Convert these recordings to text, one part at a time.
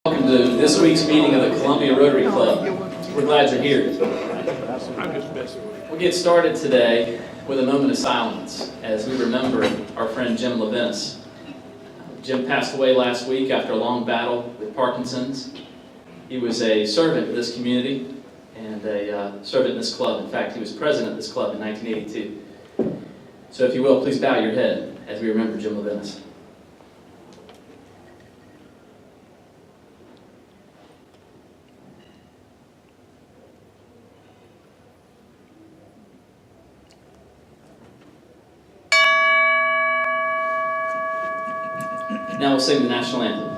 Welcome to this week's meeting of the Columbia Rotary Club. We're glad you're here. We'll get started today with a moment of silence as we remember our friend Jim Mulvaney. Jim passed away last week after a long battle with Parkinson's. He was a servant of this community and a servant in this club. In fact, he was president of this club in 1982. So if you will, please bow your head as we remember Jim Mulvaney. Now we'll sing the national anthem.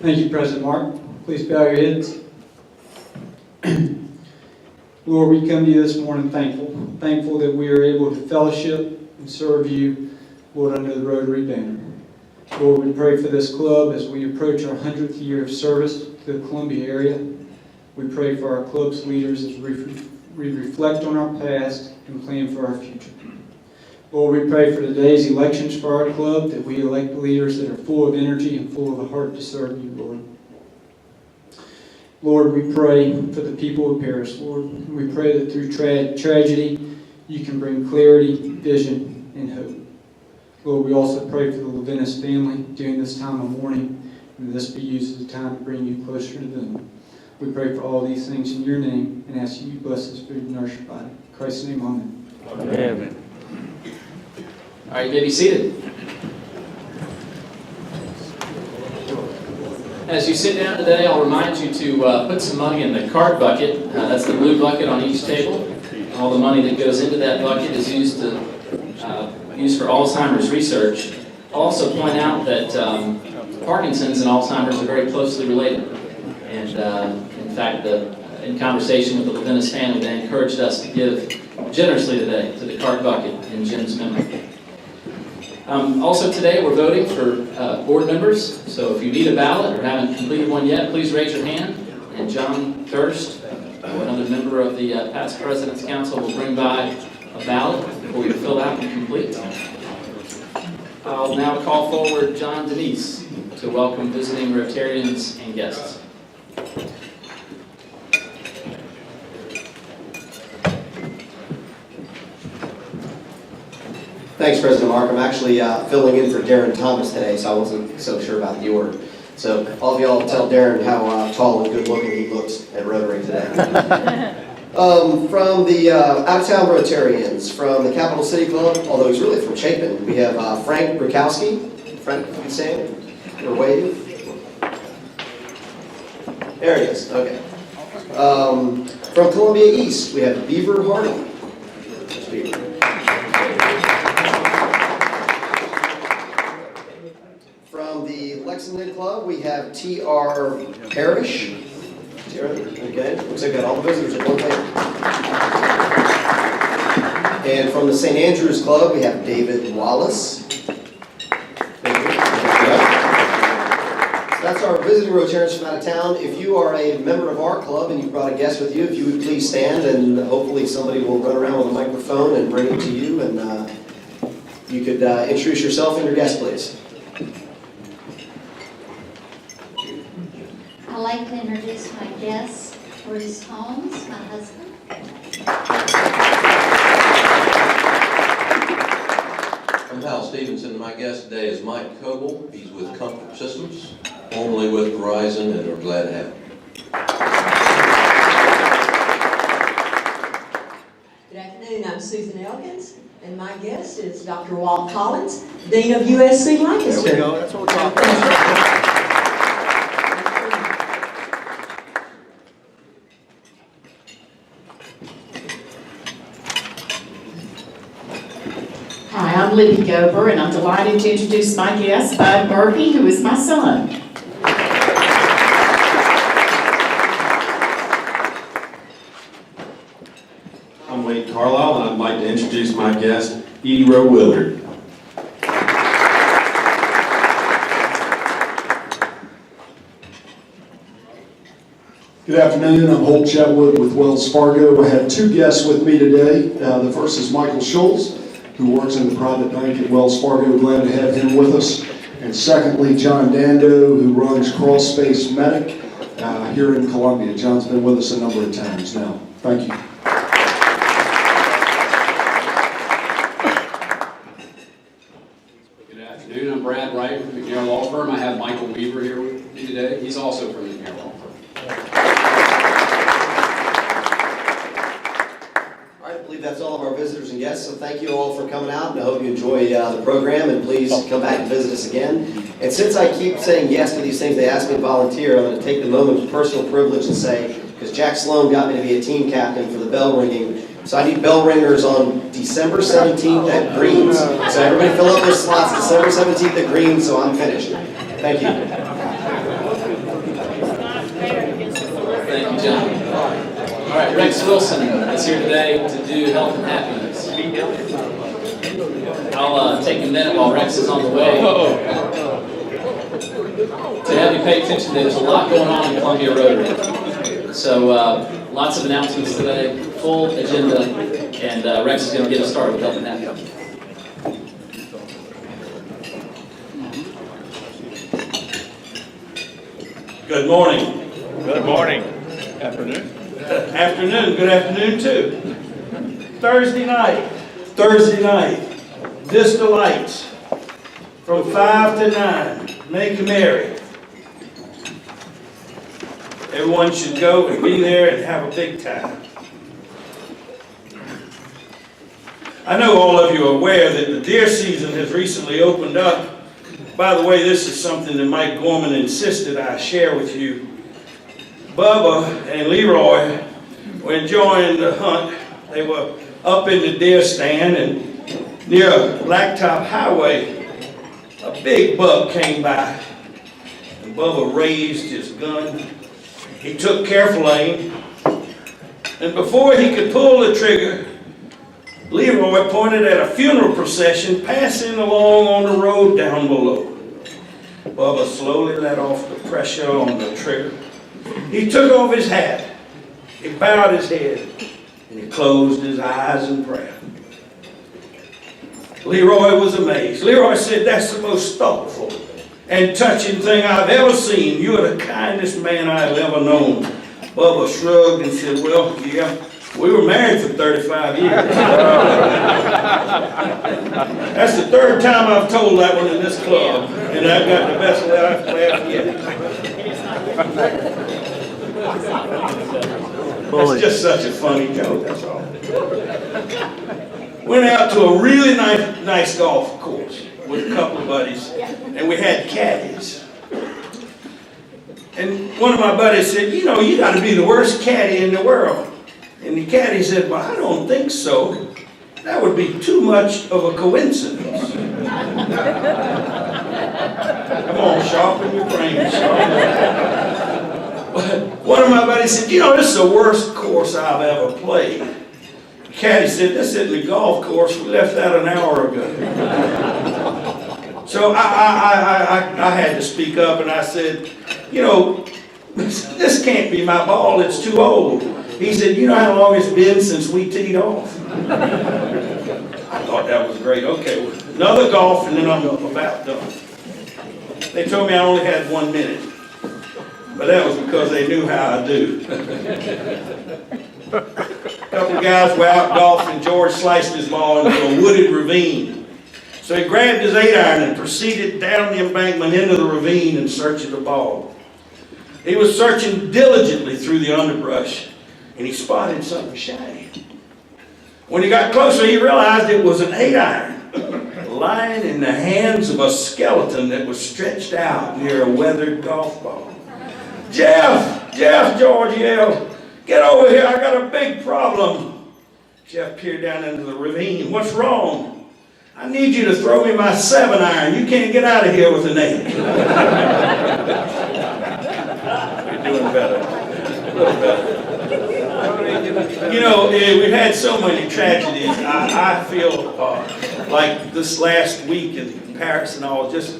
Thank you, President Mark. Please bow your heads. Lord, we come to you this morning thankful that we are able to fellowship and serve you, Lord, under the Rotary banner. Lord, we pray for this club as we approach our 100th year of service to the Columbia area. We pray for our club's leaders as we reflect on our past and plan for our future. Lord, we pray for today's elections for our club, that we elect leaders that are full of energy and full of a heart to serve you, Lord. Lord, we pray for the people of Paris, Lord. We pray that through tragedy, you can bring clarity, vision, and hope. Lord, we also pray for the Mulvaney family during this time of mourning, and this be used as a time to bring you closer to them. We pray for all these things in your name, and ask you to bless this food and nourish your body. In Christ's name, amen. Amen. All right, you may be seated. As you sit down today, I'll remind you to put some money in the card bucket. That's the blue bucket on each table. All the money that goes into that bucket is used for Alzheimer's research. I'll also point out that Parkinson's and Alzheimer's are very closely related. And in fact, in conversation with the Mulvaney family, they encouraged us to give generously today to the card bucket in Jim's memory. Also today we're voting for board members, so if you need a ballot or haven't completed one yet, please raise your hand, and John Thirst, another member of the past President's Council, will bring by a ballot for you to fill out and complete. I'll now call forward John Denise to welcome visiting Rotarians and guests. Thanks, President Mark. I'm actually filling in for Darren Thomas today, so I wasn't so sure about the order. So all of y'all tell Darren how tall and good looking he looks at Rotary today. From the out-of-town Rotarians, from the Capital City Club, although he's really from Chapin, we have Frank Brukowski. Frank, you can say it or wave. There he is. Okay. From Columbia East, we have Beaver Harding. There's Beaver. From the Lexington Club, we have T.R. Parrish. Okay, looks like we got all the visitors at one table. And from the St. Andrews Club, we have David Wallace. That's our visiting Rotarians from out of town. If you are a member of our club and you brought a guest with you, if you would please stand, and hopefully somebody will run around with a microphone and bring it to you, and you could introduce yourself and your guest, please. I'd like to introduce my guest, Bruce Holmes, my husband. guest today is Mike Coble. He's with Comfort Systems, formerly with Verizon, and we're glad to have him. Good afternoon, I'm Susan Elkins, and my guest is Dr. Walt Collins, Dean of USC Lancaster. There we go, that's what we're talking about. Hi, I'm Libby Gober, and I'm delighted to introduce my guest, Bud Murphy, who is my son. I'm Wade Carlisle, and I'd like to introduce my guest, Edie Rowe Willard. Good afternoon, I'm Holt Chetwood with Wells Fargo. I have two guests with me today. The first is Michael Schultz, who works in the private bank at Wells Fargo. Glad to have him with us. And secondly, John Dando, who runs Crawl Space Medic here in Columbia. John's been with us a number of times now. Thank you. Good afternoon, I'm Brad Wright from the McNair Law Firm. I have Michael Weaver here with me today. He's also from the McNair Law Firm. All right, I believe that's all of our visitors and guests, so thank you all for coming out, and I hope you enjoy the program, and please come back and visit us again. And since I keep saying yes to these things, they ask me to volunteer, I'm going to take the moment of personal privilege and say, because Jack Sloan got me to be a team captain for the bell ringing, so I need bell ringers on December 17th at Greens. So everybody fill up their slots December 17th at Greens, so I'm finished. Thank you. Thank you, John. All right, Rex Wilson is here today to do health and happiness. I'll take a minute while Rex is on the way to have you pay attention. There's a lot going on in Columbia Rotary. So lots of announcements today, full agenda, and Rex is going to get us started with health and happiness. Good morning. Good morning. Afternoon. Afternoon. Good afternoon, too. Thursday night. Vista Lights. From 5 to 9. Make you merry. Everyone should go and be there and have a big time. I know all of you are aware that the deer season has recently opened up. By the way, this is something that Mike Gorman insisted I share with you. Bubba and Leroy were enjoying the hunt. They were up in the deer stand, and near Blacktop Highway, a big buck came by. And Bubba raised his gun. He took careful aim, and before he could pull the trigger, Leroy pointed at a funeral procession passing along on the road down below. Bubba slowly let off the pressure on the trigger. He took off his hat, he bowed his head, and he closed his eyes in prayer. Leroy was amazed. Leroy said, "That's the most thoughtful and touching thing I've ever seen. You are the kindest man I've ever known." Bubba shrugged and said, "Well, yeah, we were married for 35 years. That's the third time I've told that one in this club, and I've got the best laugh yet." It's just such a funny joke, that's all. Went out to a really nice golf course with a couple of buddies, and we had caddies. And one of my buddies said, "You know, you got to be the worst caddy in the world." And the caddy said, "Well, I don't think so. That would be too much of a coincidence." Come on, sharpen your brain, One of my buddies said, "You know, this is the worst course I've ever played." The caddy said, "This isn't the golf course. We left that an hour ago." So I had to speak up, and I said, "You know, this can't be my ball. It's too old." He said, "You know how long it's been since we teed off?" I thought that was great. Okay, another golf, and then I'm about done. They told me I only had 1 minute, but that was because they knew how I do. A couple of guys were out golfing. George sliced his ball into a wooded ravine. So he grabbed his 8-iron and proceeded down the embankment into the ravine in search of the ball. He was searching diligently through the underbrush, and he spotted something shiny. When he got closer, he realized it was an 8-iron lying in the hands of a skeleton that was stretched out near a weathered golf ball. Jeff, George yelled, "Get over here, I got a big problem." Jeff peered down into the ravine. "What's wrong?" "I need you to throw me my 7-iron. You can't get out of here with an 8. You're doing better. A little better. You know, we've had so many tragedies. I feel like this last week in Paris and all just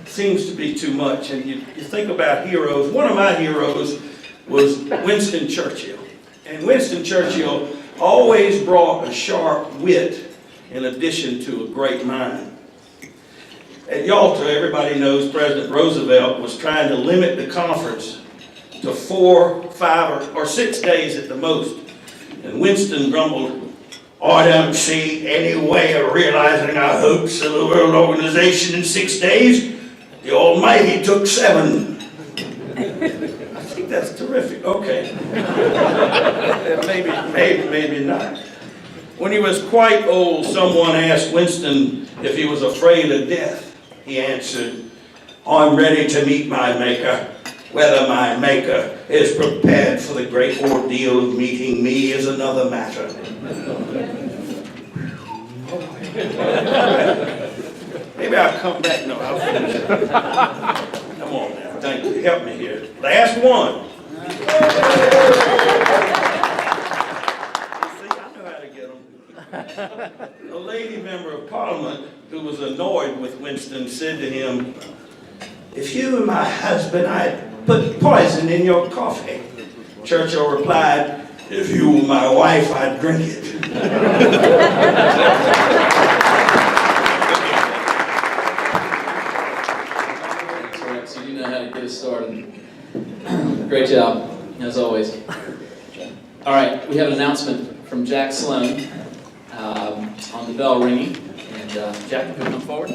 seems to be too much. And you think about heroes. One of my heroes was Winston Churchill. And Winston Churchill always brought a sharp wit in addition to a great mind. At Yalta, everybody knows President Roosevelt was trying to limit the conference to 4, 5, or 6 days at the most. And Winston grumbled, "I don't see any way of realizing our hopes of the World Organization in 6 days. The Almighty took 7. I think that's terrific. Okay. Maybe not. When he was quite old, someone asked Winston if he was afraid of death. He answered, "I'm ready to meet my Maker. Whether my Maker is prepared for the great ordeal of meeting me is another matter." Maybe I'll come back. No, I'll finish. Come on now. Thank you. Help me here. Last one. A lady member of Parliament who was annoyed with Winston said to him, "If you were my husband, I'd put poison in your coffee." Churchill replied, "If you were my wife, I'd drink it." That's right, so you know how to get us started. Great job, as always. All right, we have an announcement from Jack Sloan on the bell ringing. And Jack, you can come forward.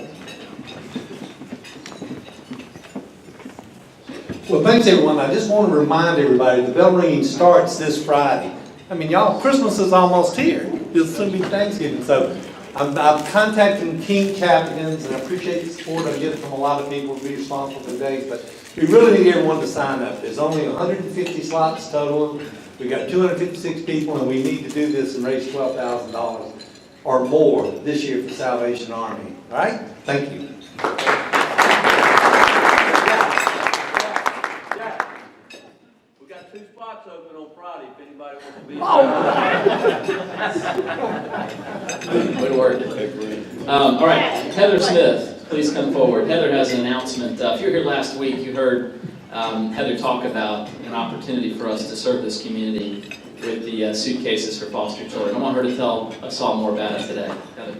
Well, thanks everyone. I just want to remind everybody the bell ringing starts this Friday. I mean, y'all, Christmas is almost here. It'll soon be Thanksgiving. So I'm contacting King Captains, and I appreciate the support I'm getting from a lot of people to be responsible for the days. But we really need everyone to sign up. There's only 150 slots total. We got 256 people, and we need to do this and raise $12,000 or more this year for Salvation Army. All right? Thank you. We got 2 spots open on Friday if anybody wants to be. Way to work. All right, Heather Smith, please come forward. Heather has an announcement. If you were here last week, you heard Heather talk about an opportunity for us to serve this community with the suitcases for foster children. I want her to tell us all more about it today. Heather.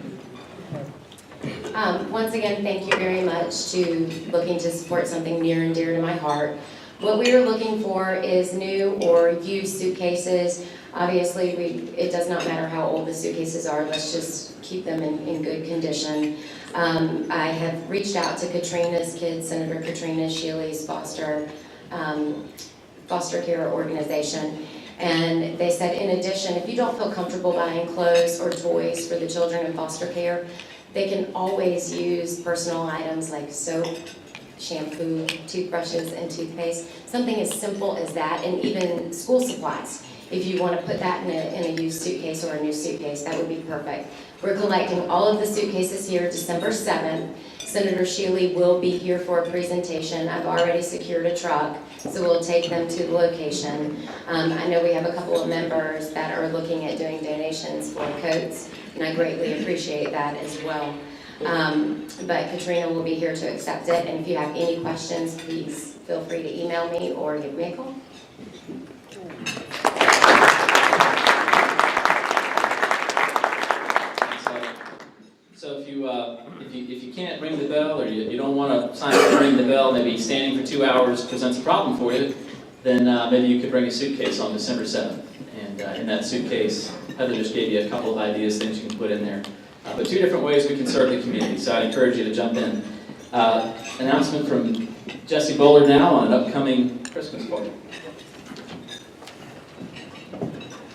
Once again, thank you very much to looking to support something near and dear to my heart. What we are looking for is new or used suitcases. Obviously, it does not matter how old the suitcases are. Let's just keep them in good condition. I have reached out to Katrina's kids, Senator Katrina Shealy's foster care organization. And they said, in addition, if you don't feel comfortable buying clothes or toys for the children in foster care, they can always use personal items like soap, shampoo, toothbrushes, and toothpaste. Something as simple as that, and even school supplies. If you want to put that in a used suitcase or a new suitcase, that would be perfect. We're collecting all of the suitcases here December 7th. Senator Shealy will be here for a presentation. I've already secured a truck, so we'll take them to the location. I know we have a couple of members that are looking at doing donations for coats, and I greatly appreciate that as well. But Katrina will be here to accept it, and if you have any questions, please feel free to email me or give me a call. So if you can't ring the bell, or you don't want to sign up to ring the bell, maybe standing for 2 hours presents a problem for you, then maybe you could bring a suitcase on December 7th. And in that suitcase, Heather just gave you a couple of ideas, things you can put in there but 2 different ways we can serve the community, so I encourage you to jump in. Announcement from Jesse Bowler now on an upcoming Christmas party.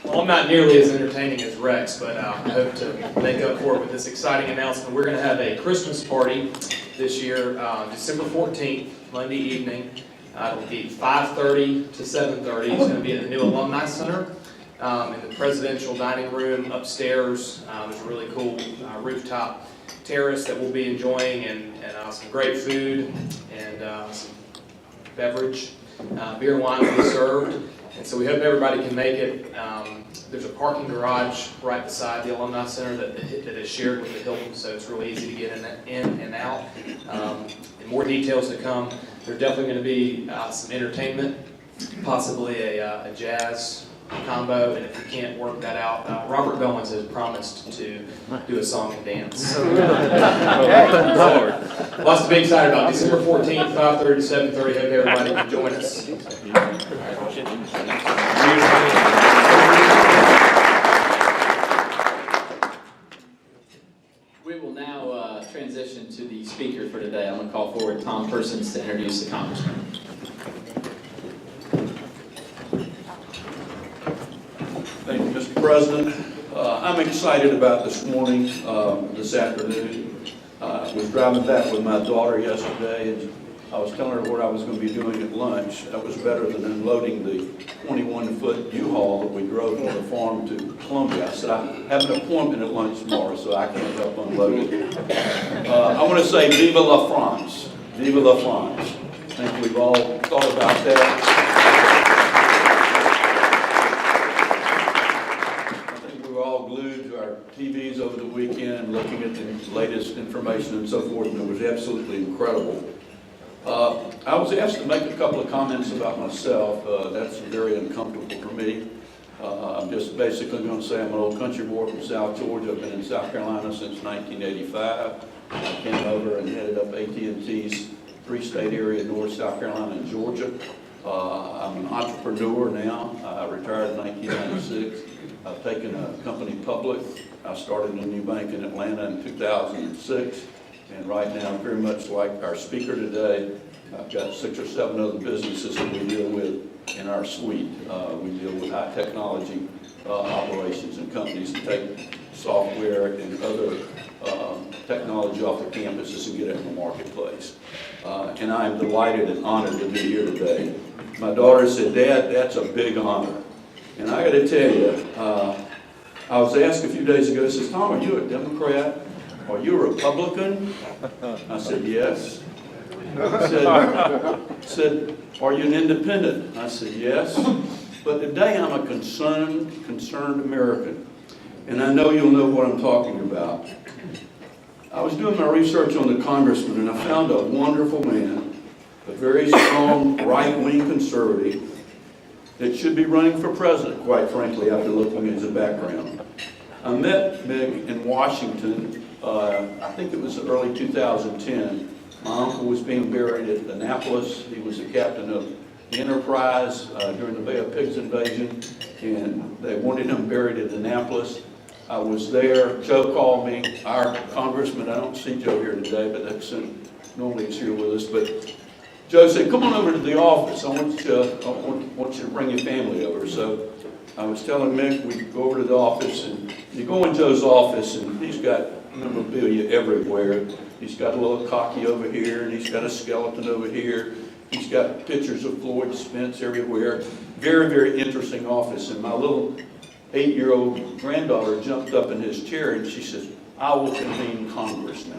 Well, I'm not nearly as entertaining as Rex, but I hope to make up for it with this exciting announcement. We're going to have a Christmas party this year, December 14th, Monday evening. It'll be 5:30 to 7:30. It's going to be at the new Alumni Center in the presidential dining room upstairs. There's a really cool rooftop terrace that we'll be enjoying, and some great food and some beverage. Beer and wine will be served, and so we hope everybody can make it. There's a parking garage right beside the Alumni Center that is shared with the Hilton, so it's really easy to get in and out. And more details to come. There's definitely going to be some entertainment, possibly a jazz combo, and if you can't work that out, Robert Goins has promised to do a song and dance. Lots to be excited about. December 14th, 5:30 to 7:30. Hope everybody can join us. We will now transition to the speaker for today. I'm going to call forward Tom Persons to introduce the Congressman. Thank you, Mr. President. I'm excited about this morning, this afternoon. I was driving back with my daughter yesterday, and I was telling her what I was going to be doing at lunch. That was better than unloading the 21-foot U-Haul that we drove from the farm to Columbia. I said, I have an appointment at lunch tomorrow, so I can't help unload it. I want to say, Vive la France. Vive la France. I think we've all thought about that. Glued to our TVs over the weekend, looking at the latest information and so forth, and it was absolutely incredible. I was asked to make a couple of comments about myself. That's very uncomfortable for me. I'm just basically going to say I'm an old country boy from South Georgia. I've been in South Carolina since 1985. I came over and headed up AT&T's 3-state area, North, South Carolina, and Georgia. I'm an entrepreneur now. I retired in 1996. I've taken a company public. I started a new bank in Atlanta in 2006. And right now, very much like our speaker today, I've got 6 or 7 other businesses that we deal with in our suite. We deal with high technology operations and companies that take software and other technology off the campuses and get it in the marketplace. And I am delighted and honored to be here today. My daughter said, "Dad, that's a big honor." And I got to tell you, I was asked a few days ago, says, "Tom, are you a Democrat? Are you a Republican?" I said, "Yes." Said, "Are you an independent?" I said, "Yes." But today I'm a concerned American. And I know you'll know what I'm talking about. I was doing my research on the Congressman, and I found a wonderful man, a very strong right-wing conservative, that should be running for president, quite frankly, after looking at his background. I met Mick in Washington, I think it was early 2010. My uncle was being buried at Annapolis. He was the captain of the Enterprise during the Bay of Pigs invasion, and they wanted him buried at Annapolis. I was there. Joe called me, our congressman. I don't see Joe here today, but that's normally he's here with us. But Joe said, "Come on over to the office. I want you to bring your family over." So I was telling Mick we'd go over to the office, and you go in Joe's office, and he's got memorabilia everywhere. He's got a little cocky over here, and he's got a skeleton over here. He's got pictures of Floyd Spence everywhere. Very, very interesting office. And my little 8-year-old granddaughter jumped up in his chair, and she says, "I will convene Congress now."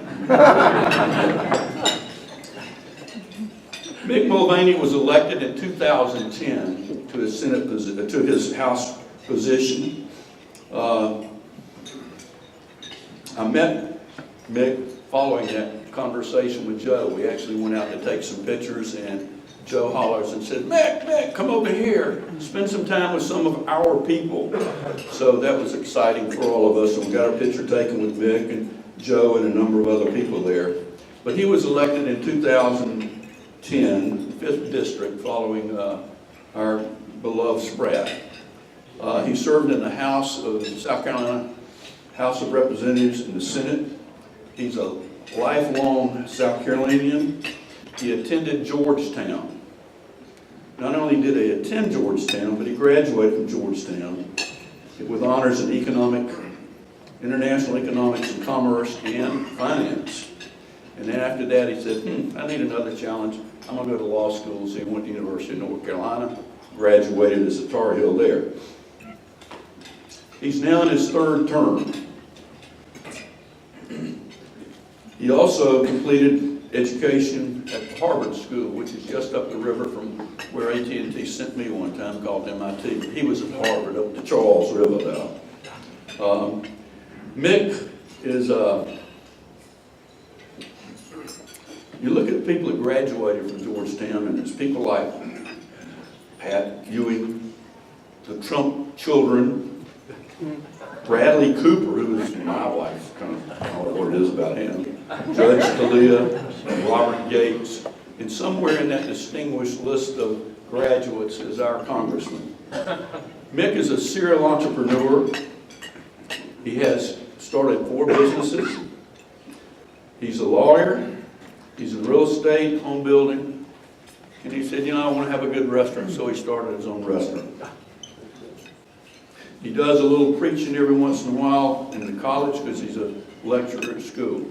Mick Mulvaney was elected in 2010 to his Senate position, to his House position. I met Mick following that conversation with Joe. We actually went out to take some pictures, and Joe hollers and said, Mick, come over here, spend some time with some of our people." So that was exciting for all of us, and we got our picture taken with Mick and Joe and a number of other people there. But he was elected in 2010, 5th District, following our beloved Spratt. He served in the House of South Carolina House of Representatives in the Senate. He's a lifelong South Carolinian. He attended Georgetown. Not only did he attend Georgetown, but he graduated from Georgetown with honors in international economics and commerce and finance. And then after that, he said, I need another challenge. I'm going to go to law school. So he went to the University of North Carolina, graduated as a Tar Heel there. He's now in his third term. He also completed education at Harvard School, which is just up the river from where AT&T sent me one time, called MIT. He was at Harvard, up the Charles River now. Mick is, you look at people that graduated from Georgetown, and it's people like Pat Ewing, the Trump children, Bradley Cooper, who is my wife, kind of, I don't know what it is about him, Judge Scalia, Robert Gates, and somewhere in that distinguished list of graduates is our congressman. Mick is a serial entrepreneur. He has started 4 businesses. He's a lawyer. He's in real estate, home building. And he said, I want to have a good restaurant, so he started his own restaurant. He does a little preaching every once in a while in the college because he's a lecturer at school.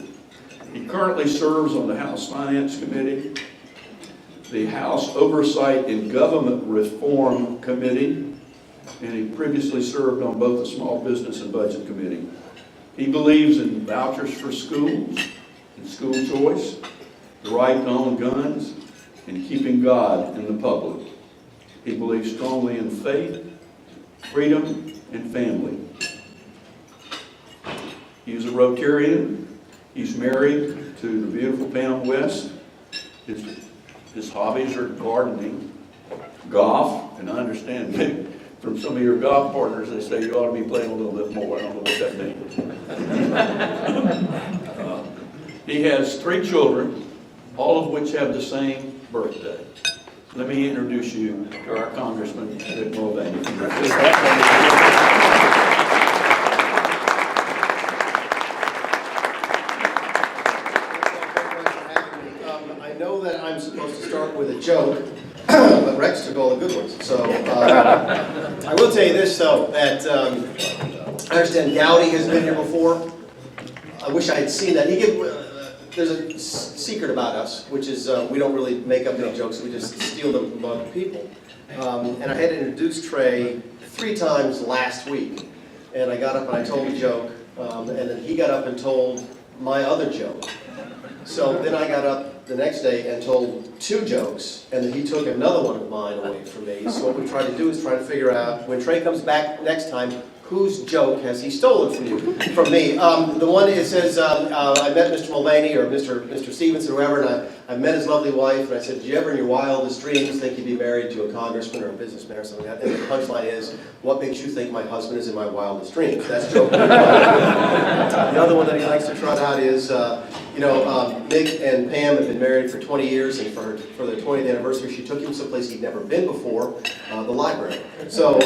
He currently serves on the House Finance Committee, the House Oversight and Government Reform Committee, and he previously served on both the Small Business and Budget Committee. He believes in vouchers for schools and school choice, the right to own guns, and keeping God in the public. He believes strongly in faith, freedom, and family. He's a Rotarian. He's married to the beautiful Pam West. His hobbies are gardening, golf, and I understand, Mick, from some of your golf partners, they say you ought to be playing a little bit more. I don't know what that means. He has 3 children, all of which have the same birthday. Let me introduce you to our Congressman, Mick Mulvaney. I know that I'm supposed to start with a joke, but Rex took all the good ones. So I will tell you this, though, that I understand Gowdy has been here before. I wish I had seen that. There's a secret about us, which is we don't really make up any jokes. We just steal them from other people. And I had to introduce Trey 3 times last week. And I got up and I told a joke, and then he got up and told my other joke. So then I got up the next day and told 2 jokes, and then he took another one of mine away from me. So what we try to do is try to figure out, when Trey comes back next time, whose joke has he stolen from me? The one, it says, I met Mr. Mulvaney or Mr. Stevenson, whoever, and I met his lovely wife, and I said, did you ever in your wildest dreams think you'd be married to a congressman or a businessman or something like that? And the punchline is, what makes you think my husband is in my wildest dreams? That's joke number 1. The other one that he likes to trot out is, Mick and Pam have been married for 20 years, and for their 20th anniversary, she took him someplace he'd never been before, the library. So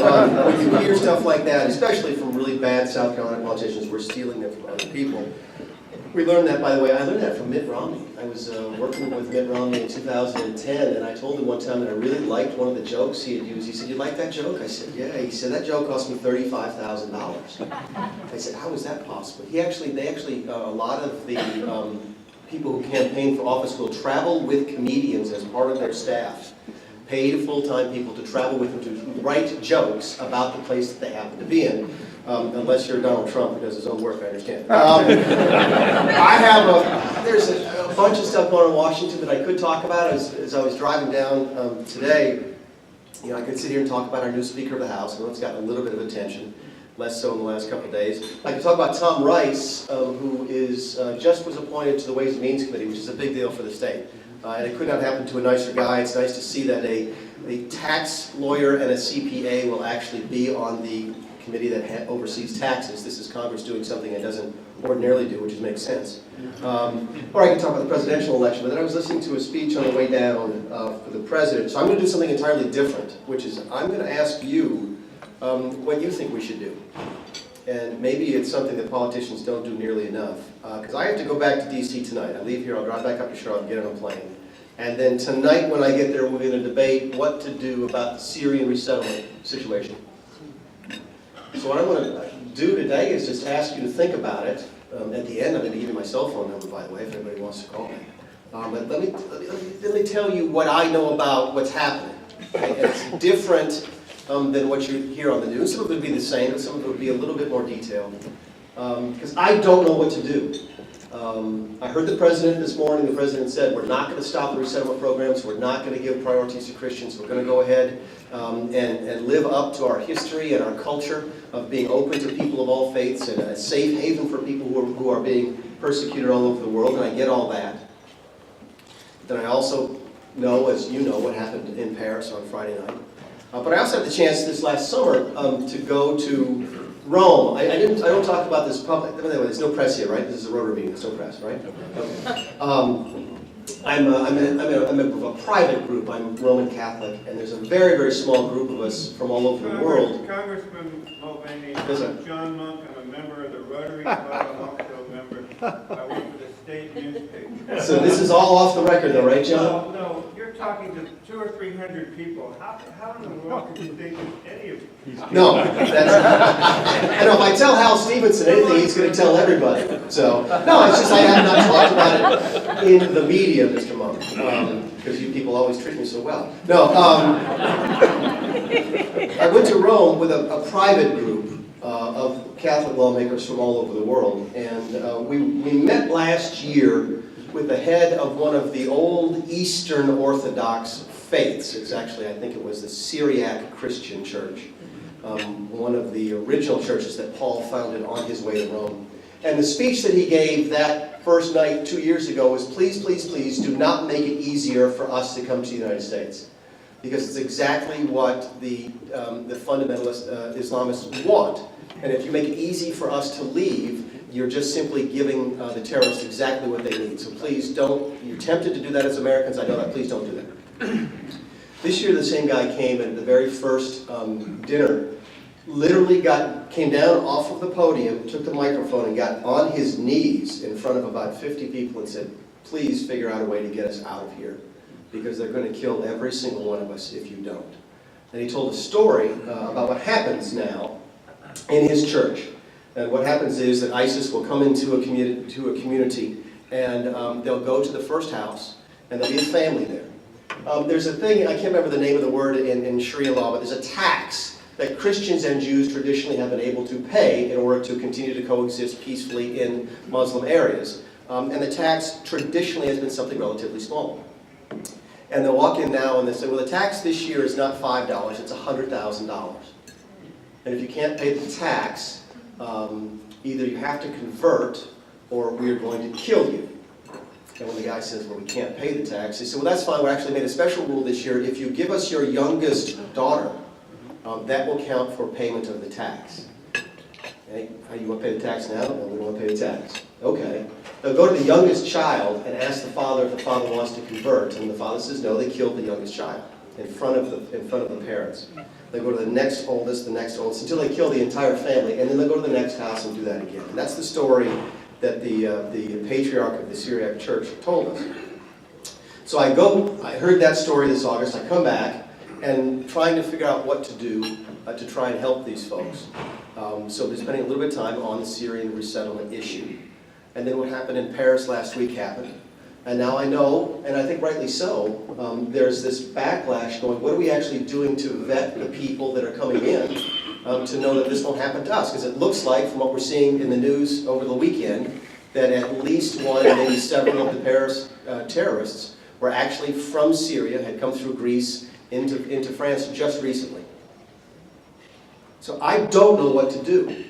when you hear stuff like that, especially from really bad South Carolina politicians, we're stealing them from other people. We learned that, by the way, I learned that from Mitt Romney. I was working with Mitt Romney in 2010, and I told him one time that I really liked one of the jokes he had used. He said, you like that joke? I said, yeah. He said, that joke cost me $35,000. I said, how is that possible? They actually, a lot of the people who campaign for office will travel with comedians as part of their staff. Paid full-time people to travel with them to write jokes about the place that they happen to be in. Unless you're Donald Trump who does his own work, I understand. There's a bunch of stuff going on in Washington that I could talk about. As I was driving down today, I could sit here and talk about our new Speaker of the House. I know it's gotten a little bit of attention, less so in the last couple of days. I could talk about Tom Rice, who just was appointed to the Ways and Means Committee, which is a big deal for the state. And it could not happen to a nicer guy. It's nice to see that a tax lawyer and a CPA will actually be on the committee that oversees taxes. This is Congress doing something it doesn't ordinarily do, which makes sense. Or I can talk about the presidential election, but then I was listening to a speech on the way down for the president. So I'm going to do something entirely different, which is I'm going to ask you what you think we should do. and maybe it's something that politicians don't do nearly enough, because I have to go back to DC tonight. I leave here, I'll drive back up to Charlotte, get on a plane. And then tonight when I get there, we're going to debate what to do about the Syrian resettlement situation. So what I want to do today is just ask you to think about it. At the end, I'm going to give you my cell phone number, by the way, if anybody wants to call me. But let me tell you what I know about what's happening. Okay? It's different than what you hear on the news. Some of it would be the same, but some of it would be a little bit more detailed. Because I don't know what to do. I heard the president this morning. The president said, we're not going to stop the resettlement programs. We're not going to give priorities to Christians. We're going to go ahead and live up to our history and our culture of being open to people of all faiths and a safe haven for people who are being persecuted all over the world. And I get all that. Then I also know, as you know, what happened in Paris on Friday night. But I also had the chance this last summer to go to Rome. I don't talk about this public. Anyway, there's no press here, right? This is a Rotary meeting. There's no press, right? Okay. I'm a member of a private group. I'm Roman Catholic, and there's a very, very small group of us from all over the world. Congressman Mulvaney, Yes, sir. I'm John Monk. I'm a member of the Rotary Club. I'm also a member. I work for the state newspaper. So this is all off the record, though, right, John? No, you're talking to 200 or 300 people. How in the world could you think that any of these people? No, that's I know if I tell Hal Stevenson anything, he's going to tell everybody. So, no, it's just I have not talked about it in the media, Mr. Monk, because you people always treat me so well. No, I went to Rome with a private group of Catholic lawmakers from all over the world, and we met last year with the head of one of the old Eastern Orthodox faiths. It's actually, I think it was the Syriac Christian Church, one of the original churches that Paul founded on his way to Rome. And the speech that he gave that first night 2 years ago was, please, please, please do not make it easier for us to come to the United States. Because it's exactly what the fundamentalist Islamists want. And if you make it easy for us to leave, you're just simply giving the terrorists exactly what they need. So please don't, you're tempted to do that as Americans, I know that, please don't do that. This year the same guy came and at the very first dinner, literally came down off of the podium, took the microphone and got on his knees in front of about 50 people and said, please figure out a way to get us out of here, because they're going to kill every single one of us if you don't. And he told a story about what happens now in his church. And what happens is that ISIS will come into a community and they'll go to the first house and there'll be a family there. There's a thing, I can't remember the name of the word in Sharia law, but there's a tax that Christians and Jews traditionally have been able to pay in order to continue to coexist peacefully in Muslim areas. And the tax traditionally has been something relatively small. And they'll walk in now and they say, well, the tax this year is not $5, it's $100,000. And if you can't pay the tax, either you have to convert or we're going to kill you. And when the guy says, well, we can't pay the tax, they say, well, that's fine. We actually made a special rule this year. If you give us your youngest daughter, that will count for payment of the tax. Okay? You want to pay the tax now? No, we don't want to pay the tax. Okay. They'll go to the youngest child and ask the father if the father wants to convert. And the father says, no, they killed the youngest child in front of the parents. They go to the next oldest, until they kill the entire family, and then they go to the next house and do that again. And that's the story that the patriarch of the Syriac church told us. So I heard that story this August, I come back, and trying to figure out what to do to try and help these folks. So I've been spending a little bit of time on the Syrian resettlement issue. And then what happened in Paris last week happened. And now I know, and I think rightly so, there's this backlash going, what are we actually doing to vet the people that are coming in to know that this won't happen to us? Because it looks like, from what we're seeing in the news over the weekend, that at least one, maybe several of the Paris terrorists were actually from Syria, had come through Greece into France just recently. So I don't know what to do.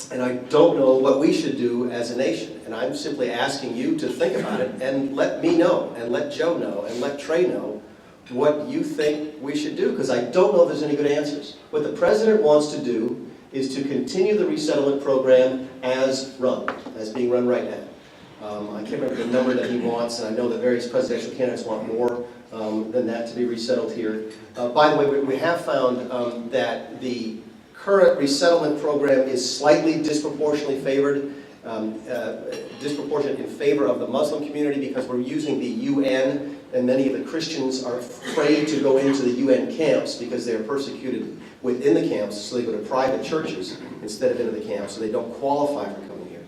And I don't know what we should do as a nation. And I'm simply asking you to think about it and let me know, and let Joe know, and let Trey know what you think we should do, because I don't know if there's any good answers. What the president wants to do is to continue the resettlement program as being run right now. I can't remember the number that he wants, and I know that various presidential candidates want more than that to be resettled here. By the way, we have found that the current resettlement program is slightly disproportionately favored, disproportionate in favor of the Muslim community because we're using the UN, and many of the Christians are afraid to go into the UN camps because they are persecuted within the camps, so they go to private churches instead of into the camps, so they don't qualify for coming here.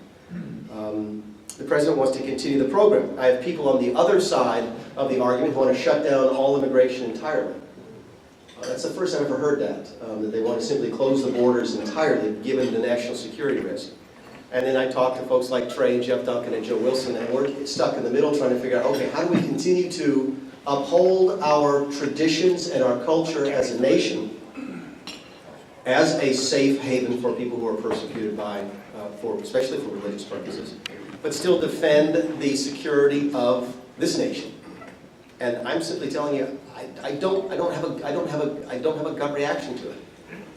The president wants to continue the program. I have people on the other side of the argument who want to shut down all immigration entirely. That's the first I've ever heard that they want to simply close the borders entirely, given the national security risk. And then I talked to folks like Trey, Jeff Duncan, and Joe Wilson, and we're stuck in the middle trying to figure out, okay, how do we continue to uphold our traditions and our culture as a nation as a safe haven for people who are persecuted by, especially for religious purposes, but still defend the security of this nation. And I'm simply telling you, I don't have a gut reaction to it.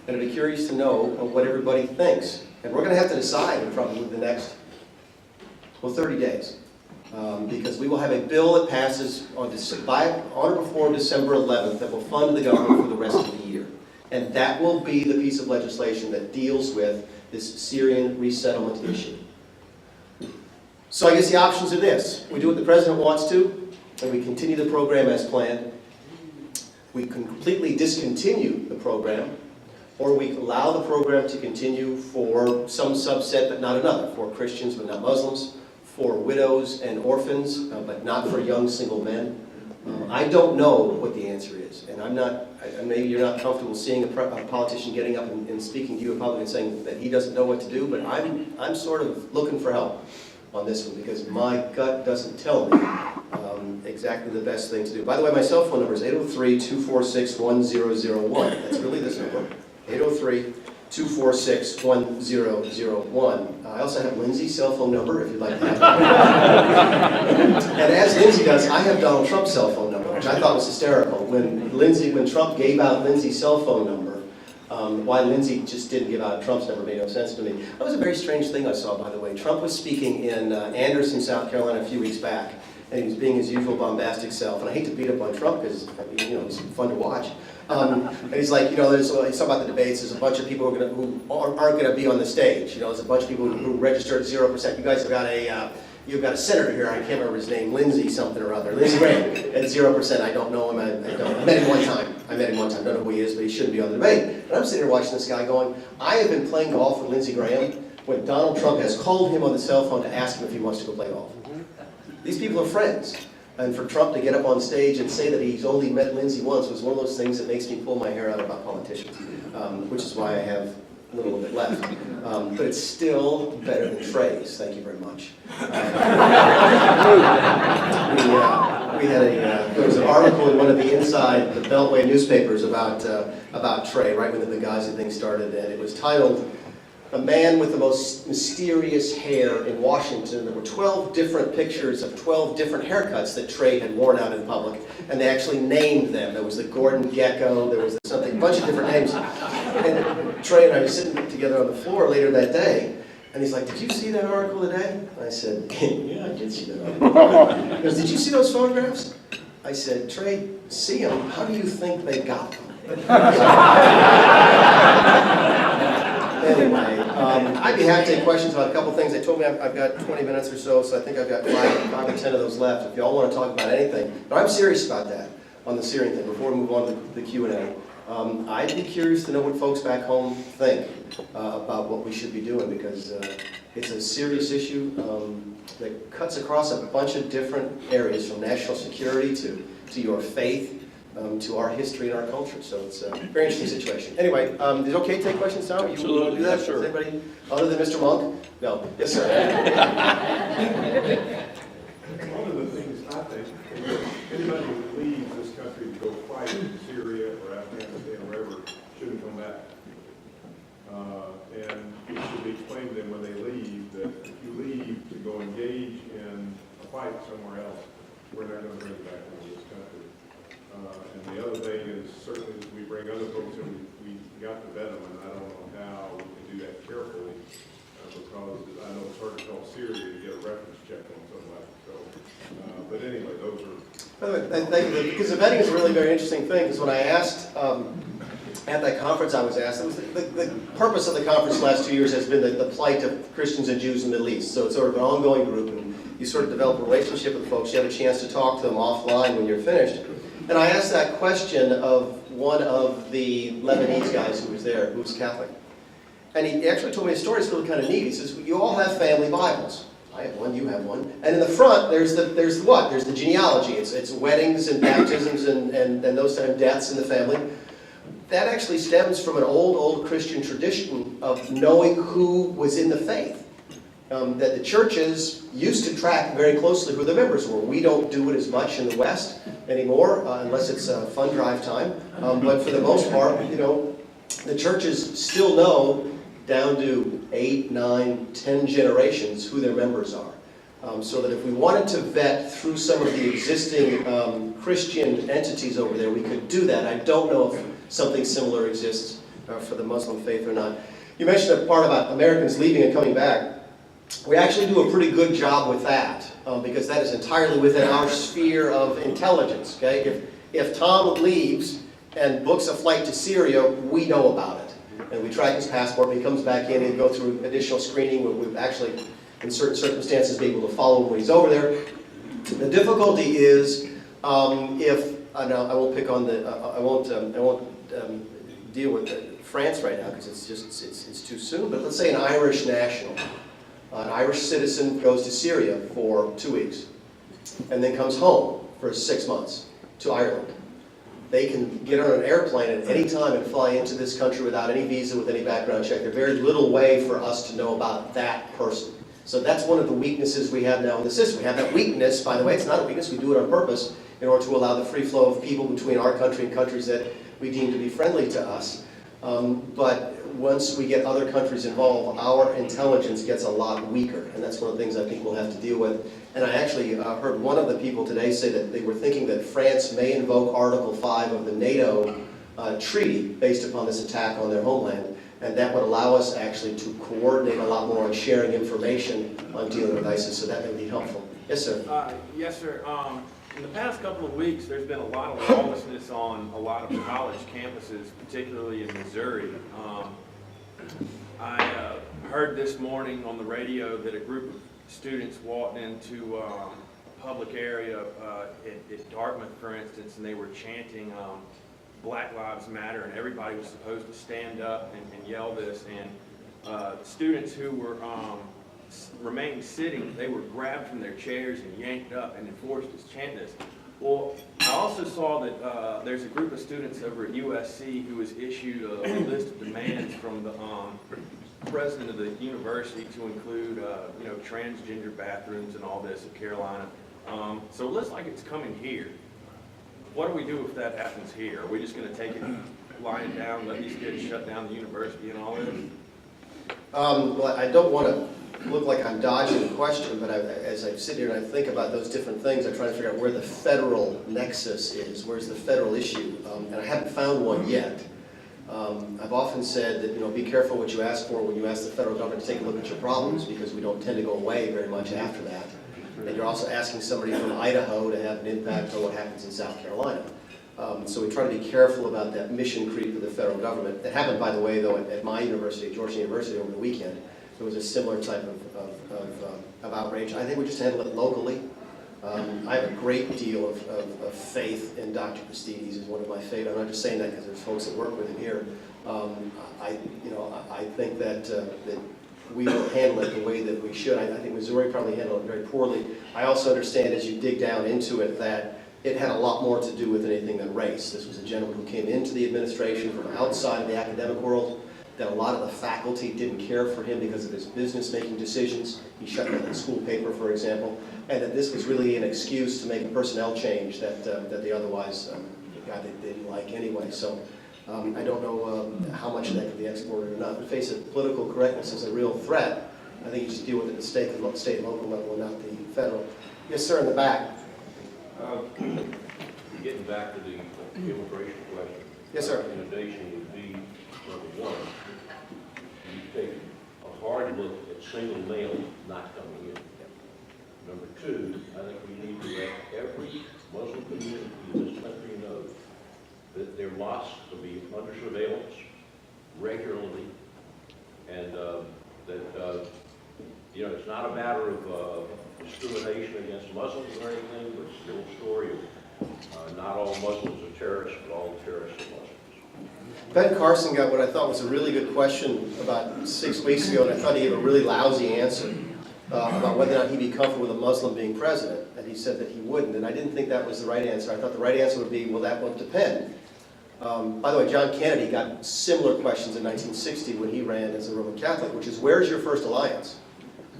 And I'd be curious to know what everybody thinks. And we're going to have to decide in probably the next, 30 days. Because we will have a bill that passes on or before December 11th that will fund the government for the rest of the year. And that will be the piece of legislation that deals with this Syrian resettlement issue. So I guess the options are this. We do what the president wants to, and we continue the program as planned. We can completely discontinue the program, or we allow the program to continue for some subset but not another, for Christians but not Muslims, for widows and orphans but not for young single men. I don't know what the answer is, and I'm not, maybe you're not comfortable seeing a politician getting up and speaking to you in public and saying that he doesn't know what to do, but I'm sort of looking for help on this one because my gut doesn't tell me exactly the best thing to do. By the way, my cell phone number is 803-246-1001. That's really this number. 803-246-1001. I also have Lindsay's cell phone number if you'd like to have it. And as Lindsay does, I have Donald Trump's cell phone number, which I thought was hysterical. When Trump gave out Lindsay's cell phone number, why Lindsay just didn't give out Trump's number made no sense to me. That was a very strange thing I saw, by the way. Trump was speaking in Anderson, South Carolina a few weeks back, and he was being his usual bombastic self. And I hate to beat up on Trump because, he's fun to watch. And he's like, he's talking about the debates. There's a bunch of people who aren't going to be on the stage. There's a bunch of people who registered at 0%. You guys have got you've got a senator here. I can't remember his name, Lindsey something or other. Lindsey Graham at 0%. I don't know him. I met him one time. Don't know who he is, but he shouldn't be on the debate. And I'm sitting here watching this guy going, I have been playing golf with Lindsey Graham when Donald Trump has called him on the cell phone to ask him if he wants to go play golf. These people are friends. And for Trump to get up on stage and say that he's only met Lindsey once was one of those things that makes me pull my hair out about politicians, which is why I have a little bit left. But it's still better than Trey's. Thank you very much. There was an article in one of the Inside the Beltway newspapers about Trey, right when the Benghazi thing started, and it was titled, "A Man with the Most Mysterious Hair in Washington." There were 12 different pictures of 12 different haircuts that Trey had worn out in public, and they actually named them. There was the Gordon Gecko, there was a bunch of different names. And Trey and I were sitting together on the floor later that day, and he's like, "Did you see that article today?" I said, "Yeah, I did see that article." He goes, "Did you see those photographs?" I said, "Trey, see them? How do you think they got them?" Anyway, I'd be happy to take questions about a couple things. They told me I've got 20 minutes or so I think I've got 5 or 10 of those left if y'all want to talk about anything. But I'm serious about that, on the Syrian thing, before we move on to the Q&A. I'd be curious to know what folks back home think about what we should be doing, because it's a serious issue that cuts across a bunch of different areas, from national security to your faith, to our history and our culture. So it's a very interesting situation. Anyway, is it okay to take questions now? You want to do that? Sure. Is anybody other than Mr. Monk? No. Yes, sir. One of the things I think is that anybody who leaves this country to go fight in Syria or Afghanistan or wherever shouldn't come back. And it should be explained to them when they leave that if you leave to go engage in a fight somewhere else, we're not going to bring you back into this country. And the other thing is, certainly as we bring other folks in, we got to vet them, and I don't know how we can do that carefully, because I know it's hard to tell Syria to get a reference check on somebody. So, but anyway, those are... By the way, thank you, because the vetting is a really very interesting thing, because when I asked at that conference I was asked, it was the purpose of the conference the last 2 years has been the plight of Christians and Jews in the Middle East. So it's sort of an ongoing group, and you sort of develop a relationship with folks. You have a chance to talk to them offline when you're finished. And I asked that question of one of the Lebanese guys who was there, who was Catholic. And he actually told me a story that's really kind of neat. He says, you all have family Bibles. I have one, you have one. And in the front, there's what? There's the genealogy. It's weddings and baptisms and those kind of deaths in the family. That actually stems from an old Christian tradition of knowing who was in the faith. That the churches used to track very closely who the members were. We don't do it as much in the West anymore, unless it's fun drive time. But for the most part, the churches still know down to 8, 9, 10 generations who their members are. So that if we wanted to vet through some of the existing Christian entities over there, we could do that. I don't know if something similar exists for the Muslim faith or not. You mentioned a part about Americans leaving and coming back. We actually do a pretty good job with that, because that is entirely within our sphere of intelligence. Okay? If Tom leaves and books a flight to Syria, we know about it. And we track his passport. When he comes back in and go through additional screening, we've actually, in certain circumstances, be able to follow him when he's over there. The difficulty is if I won't pick on the I won't deal with France right now because it's too soon. But let's say an Irish national, an Irish citizen goes to Syria for 2 weeks, and then comes home for 6 months to Ireland. They can get on an airplane at any time and fly into this country without any visa, with any background check. There's very little way for us to know about that person. So that's one of the weaknesses we have now in the system. We have that weakness, by the way, it's not a weakness, we do it on purpose in order to allow the free flow of people between our country and countries that we deem to be friendly to us. But once we get other countries involved, our intelligence gets a lot weaker, and that's one of the things I think we'll have to deal with. And I actually heard one of the people today say that they were thinking that France may invoke Article 5 of the NATO treaty based upon this attack on their homeland, and that would allow us actually to coordinate a lot more on sharing information on dealing with ISIS, so that may be helpful. Yes, sir. Yes, sir. In the past couple of weeks, there's been a lot of lawlessness on a lot of college campuses, particularly in Missouri. I heard this morning on the radio that a group of students walked into a public area at Dartmouth, for instance, and they were chanting Black Lives Matter, and everybody was supposed to stand up and yell this. And students who were remained sitting, they were grabbed from their chairs and yanked up and enforced to chant this. Well, I also saw that there's a group of students over at USC who was issued a list of demands from the president of the university to include, transgender bathrooms and all this at Carolina. So it looks like it's coming here. What do we do if that happens here? Are we just going to take it lying down, let these kids shut down the university and all this? Well, I don't want to look like I'm dodging the question, but as I sit here and I think about those different things, I try to figure out where the federal nexus is, where's the federal issue, and I haven't found one yet. I've often said that, be careful what you ask for when you ask the federal government to take a look at your problems, because we don't tend to go away very much after that. And you're also asking somebody from Idaho to have an impact on what happens in South Carolina. So we try to be careful about that mission creep of the federal government. That happened, by the way, though, at my university, at Georgetown University, over the weekend. There was a similar type of outrage. I think we just handle it locally. I have a great deal of faith in Dr. Christides. He's one of my favorite. I'm not just saying that because there's folks that work with him here. I think that we will handle it the way that we should. I think Missouri probably handled it very poorly. I also understand, as you dig down into it, that it had a lot more to do with anything than race. This was a gentleman who came into the administration from outside of the academic world, that a lot of the faculty didn't care for him because of his business-making decisions. He shut down the school paper, for example, and that this was really an excuse to make a personnel change that they otherwise they didn't like anyway. So I don't know how much of that could be exported or not. But face it, political correctness is a real threat. I think you just deal with it at the state and local level, and not the federal. Yes, sir, in the back. Getting back to the immigration question. Yes, sir. My recommendation would be, number one, you take a hard look at single males not coming in. Number two, I think we need to let every Muslim community in this country know that their mosques will be under surveillance regularly, and that, you know, it's not a matter of discrimination against Muslims or anything, but it's the old story of not all Muslims are terrorists, but all terrorists are Muslims. Ben Carson got what I thought was a really good question about 6 weeks ago, and I thought he gave a really lousy answer about whether or not he'd be comfortable with a Muslim being president, and he said that he wouldn't, and I didn't think that was the right answer. I thought the right answer would be, well, that will depend. By the way, John Kennedy got similar questions in 1960 when he ran as a Roman Catholic, which is, where's your first alliance?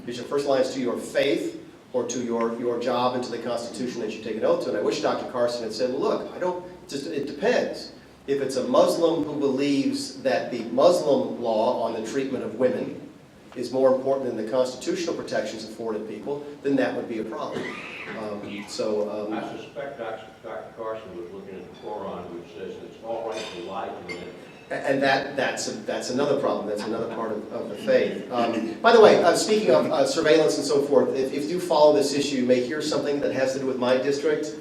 Is your first alliance to your faith or to your job and to the Constitution that you take an oath to? And I wish Dr. Carson had said, well, look, it depends. If it's a Muslim who believes that the Muslim law on the treatment of women is more important than the constitutional protections afforded people, then that would be a problem. I suspect Dr. Carson was looking at the Quran, which says it's all right to lie to women. And that's another problem. That's another part of the faith. By the way, speaking of surveillance and so forth, if you follow this issue, you may hear something that has to do with my district.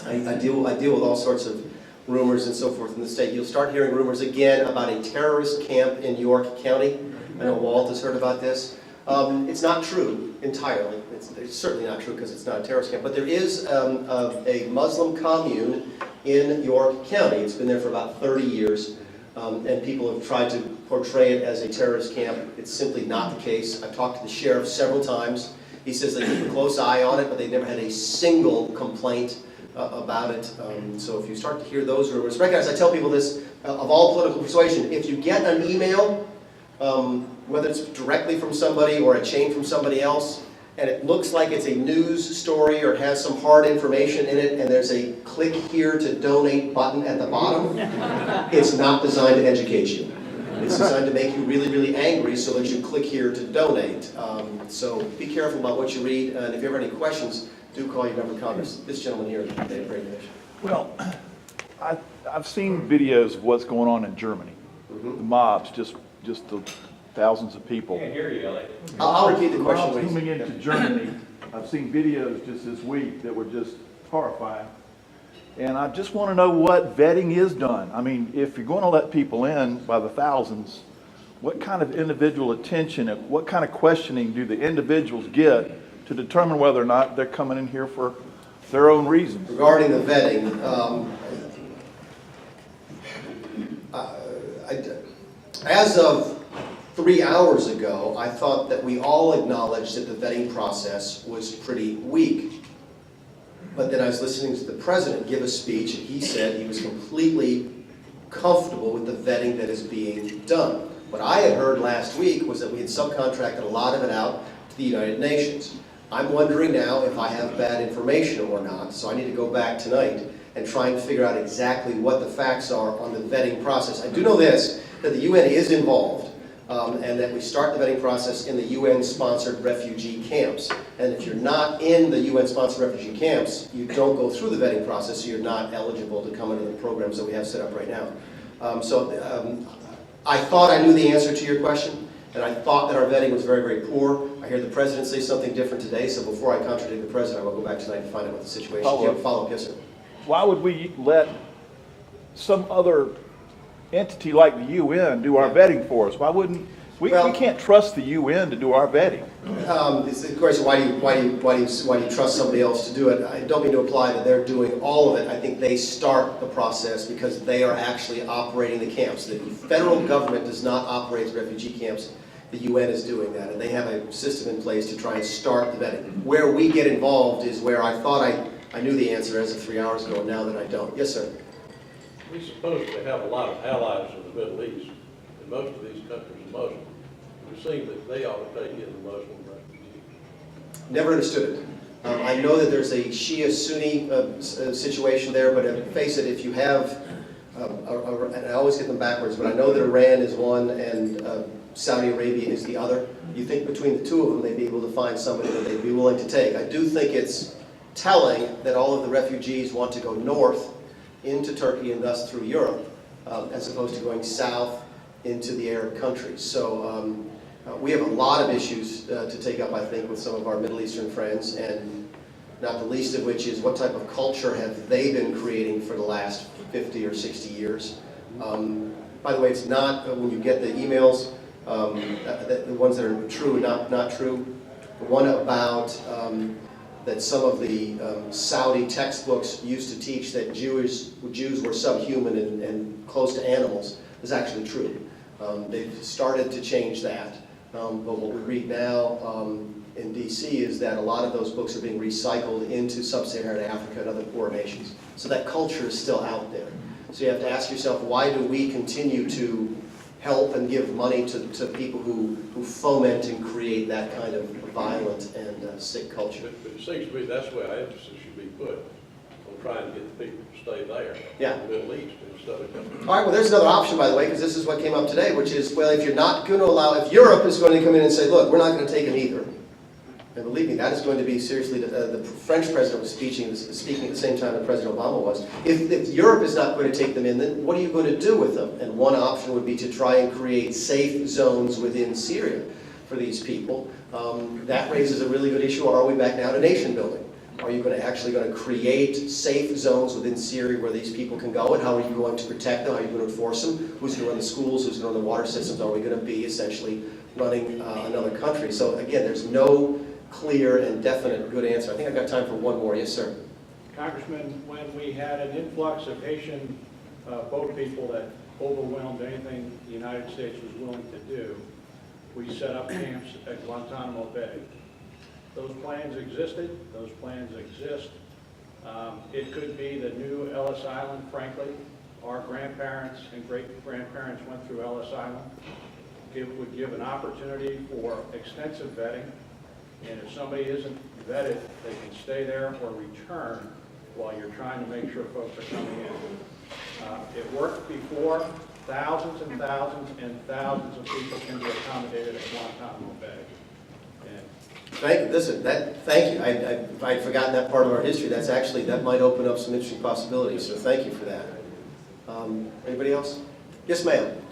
I deal with all sorts of rumors and so forth in the state. You'll start hearing rumors again about a terrorist camp in York County. I know Walt has heard about this. It's not true entirely. It's certainly not true because it's not a terrorist camp. But there is a Muslim commune in York County. It's been there for about 30 years. And people have tried to portray it as a terrorist camp. It's simply not the case. I've talked to the sheriff several times. He says they keep a close eye on it, but they've never had a single complaint about it. So if you start to hear those rumors, recognize, I tell people this, of all political persuasion, if you get an email, whether it's directly from somebody or a chain from somebody else, and it looks like it's a news story or it has some hard information in it, and there's a click here to donate button at the bottom, it's not designed to educate you. It's designed to make you really, really angry so that you click here to donate. So be careful about what you read, and if you have any questions, do call your member of Congress. This gentleman here, they have great information. Well, I've seen videos of what's going on in Germany. The mobs, just the thousands of people. Can't hear you, Elliot. I'll repeat the question, Mobs please. coming into Germany. I've seen videos just this week that were just horrifying. And I just want to know what vetting is done. I mean, if you're going to let people in by the thousands, what kind of individual attention and what kind of questioning do the individuals get to determine whether or not they're coming in here for their own reasons? Regarding the vetting, as of 3 hours ago, I thought that we all acknowledged that the vetting process was pretty weak. But then I was listening to the president give a speech, and he said he was completely comfortable with the vetting that is being done. What I had heard last week was that we had subcontracted a lot of it out to the United Nations. I'm wondering now if I have bad information or not, so I need to go back tonight and try and figure out exactly what the facts are on the vetting process. I do know this, that the UN is involved, and that we start the vetting process in the UN-sponsored refugee camps. And if you're not in the UN-sponsored refugee camps, you don't go through the vetting process, so you're not eligible to come into the programs that we have set up right now. I thought I knew the answer to your question, and I thought that our vetting was very, very poor. I hear the president say something different today, so before I contradict the president, I will go back tonight and find out what the situation is. Do you have a follow-up? Yes, sir. Why would we let some other entity like the UN do our vetting for us? Why wouldn't we can't trust the UN to do our vetting? It's the question, why do you trust somebody else to do it? I don't mean to imply that they're doing all of it. I think they start the process because they are actually operating the camps. The federal government does not operate the refugee camps. The UN is doing that, and they have a system in place to try and start the vetting. Where we get involved is where I thought I knew the answer as of 3 hours ago, and now that I don't. Yes, sir. We supposedly have a lot of allies in the Middle East, and most of these countries are Muslim. It would seem that they ought to take in the Muslim refugees. Never understood it. I know that there's a Shia-Sunni situation there, but face it, if you have, and I always get them backwards, but I know that Iran is one and Saudi Arabia is the other. You think between the two of them they'd be able to find somebody that they'd be willing to take. I do think it's telling that all of the refugees want to go north into Turkey and thus through Europe, as opposed to going south into the Arab countries. So we have a lot of issues to take up, I think, with some of our Middle Eastern friends, and not the least of which is what type of culture have they been creating for the last 50 or 60 years. By the way, it's not, when you get the emails, the ones that are true and not true, the one about that some of the Saudi textbooks used to teach that Jews were subhuman and close to animals is actually true. They've started to change that, but what we read now in DC is that a lot of those books are being recycled into sub-Saharan Africa and other poor nations. So that culture is still out there. So you have to ask yourself, why do we continue to help and give money to people who foment and create that kind of violent and sick culture? But it seems to me that's where our emphasis should be put, on trying to get the people to stay there. Yeah. In the Middle East instead of coming. All right, well, there's another option, by the way, because this is what came up today, which is, well, if you're not going to allow, if Europe is going to come in and say, look, we're not going to take them either, and believe me, that is going to be seriously, the French president was speaking at the same time that President Obama was. If Europe is not going to take them in, then what are you going to do with them? And one option would be to try and create safe zones within Syria for these people. That raises a really good issue. Are we back now to nation building? Are you actually going to create safe zones within Syria where these people can go, and how are you going to protect them? How are you going to enforce them? Who's going to run the schools? Who's going to run the water systems? Are we going to be essentially running another country? So again, there's no clear and definite good answer. I think I've got time for one more. Yes, sir. Congressman, when we had an influx of Haitian boat people that overwhelmed anything the United States was willing to do, we set up camps at Guantanamo Bay. Those plans existed. Those plans exist. It could be the new Ellis Island, frankly. Our grandparents and great-grandparents went through Ellis Island. It would give an opportunity for extensive vetting. And if somebody isn't vetted, they can stay there or return while you're trying to make sure folks are coming in. It worked before. Thousands and thousands and thousands of people can be accommodated at Guantanamo Bay. Thank you. I'd forgotten that part of our history. That might open up some interesting possibilities. So thank you for that. Anybody else? Yes, ma'am.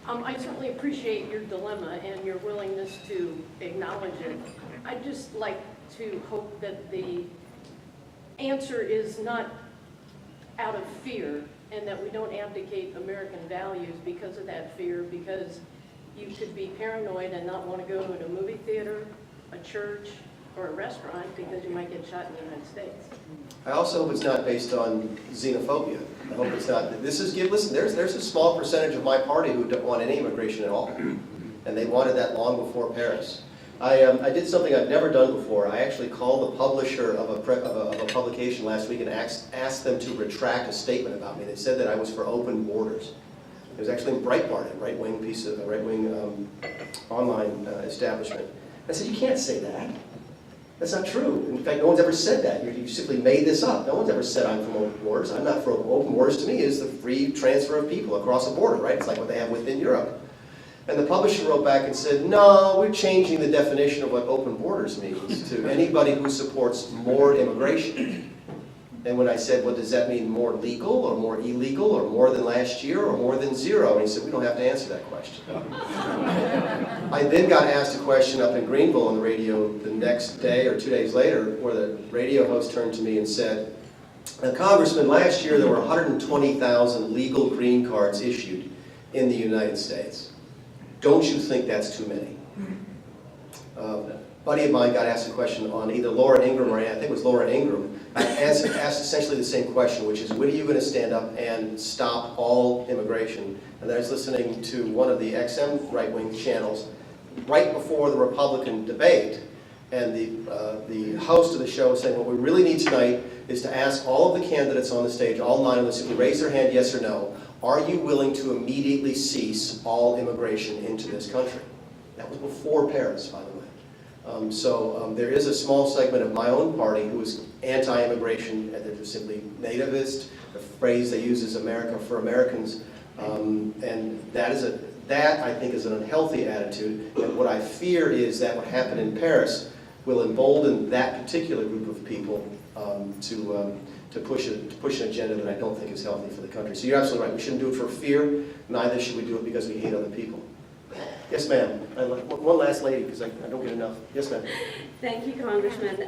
I certainly appreciate your dilemma and your willingness to acknowledge it. I'd just like to hope that the answer is not out of fear and that we don't abdicate American values because of that fear, because you could be paranoid and not want to go to a movie theater, a church, or a restaurant because you might get shot in the United States. I also hope it's not based on xenophobia. I hope it's not. Listen, there's a small percentage of my party who don't want any immigration at all, and they wanted that long before Paris. I did something I've never done before. I actually called the publisher of a publication last week and asked them to retract a statement about me. They said that I was for open borders. It was actually in Breitbart, a right-wing online establishment. I said, you can't say that. That's not true. In fact, no one's ever said that. You simply made this up. No one's ever said I'm from open borders. I'm not for open borders. To me is the free transfer of people across a border, right? It's like what they have within Europe. And the publisher wrote back and said, no, we're changing the definition of what open borders means to anybody who supports more immigration. And when I said, well, does that mean more legal or more illegal or more than last year or more than zero? And he said, we don't have to answer that question. I then got asked a question up in Greenville on the radio the next day or 2 days later, where the radio host turned to me and said, Congressman, last year there were 120,000 legal green cards issued in the United States. Don't you think that's too many? A buddy of mine got asked a question on either Laura Ingraham or I think it was Laura Ingraham, asked essentially the same question, which is, when are you going to stand up and stop all immigration? And I was listening to one of the XM right-wing channels right before the Republican debate, and the host of the show was saying, what we really need tonight is to ask all of the candidates on the stage, all 9 of them, simply raise their hand, yes or no. Are you willing to immediately cease all immigration into this country? That was before Paris, by the way. There is a small segment of my own party who is anti-immigration, and they're just simply nativist. The phrase they use is America for Americans, and that I think is an unhealthy attitude. And what I fear is that what happened in Paris will embolden that particular group of people to push an agenda that I don't think is healthy for the country. So you're absolutely right. We shouldn't do it for fear. Neither should we do it because we hate other people. Yes, ma'am. One last lady, because I don't get enough. Yes, ma'am. Thank you, Congressman.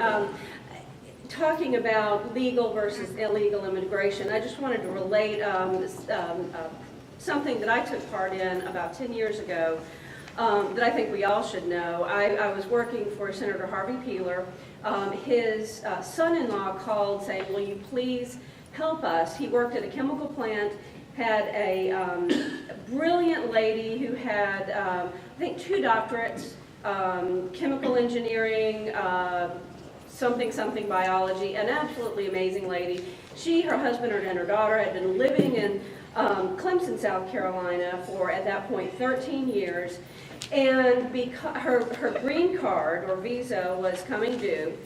talking about legal versus illegal immigration, I just wanted to relate something that I took part in about 10 years ago that I think we all should know. I was working for Senator Harvey Peeler. His son-in-law called saying, will you please help us? He worked at a chemical plant, had a brilliant lady who had, I think, 2 doctorates, chemical engineering, something biology, an absolutely amazing lady. She, her husband, and her daughter had been living in Clemson, South Carolina for, at that point, 13 years. And because her green card or visa was coming due,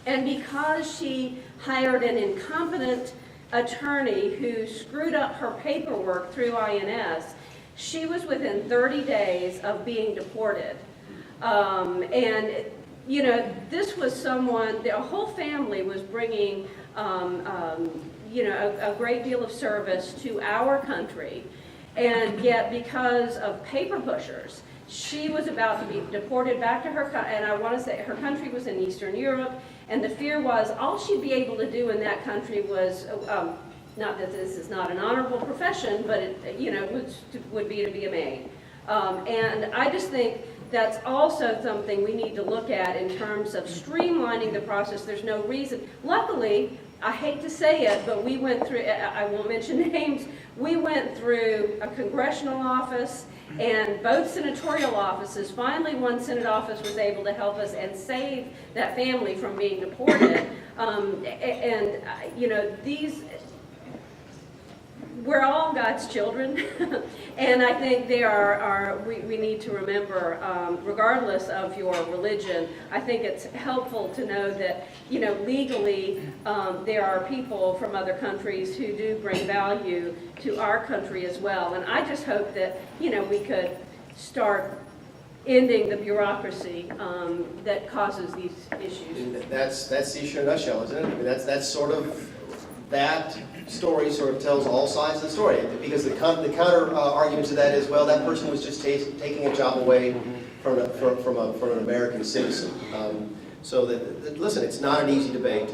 and because she hired an incompetent attorney who screwed up her paperwork through INS, she was within 30 days of being deported. And you know, this was someone, the whole family was bringing you know, a great deal of service to our country. And yet, because of paper pushers, she was about to be deported back to her, and I want to say her country was in Eastern Europe, and the fear was all she'd be able to do in that country was, not that this is not an honorable profession, but it, you know, would be to be a maid. And I just think that's also something we need to look at in terms of streamlining the process. There's no reason. Luckily, I hate to say it, but we went through, I won't mention names, we went through a congressional office and both senatorial offices. Finally, one Senate office was able to help us and save that family from being deported. And you know, we're all God's children, and I think we need to remember, regardless of your religion, I think it's helpful to know that, you know, legally there are people from other countries who do bring value to our country as well. And I just hope that, you know, we could start ending the bureaucracy that causes these issues. And that's the issue in a nutshell, isn't it? I mean, that's sort of, that story sort of tells all sides of the story, because the counter argument to that is, well, that person was just taking a job away from an American citizen. So listen, it's not an easy debate.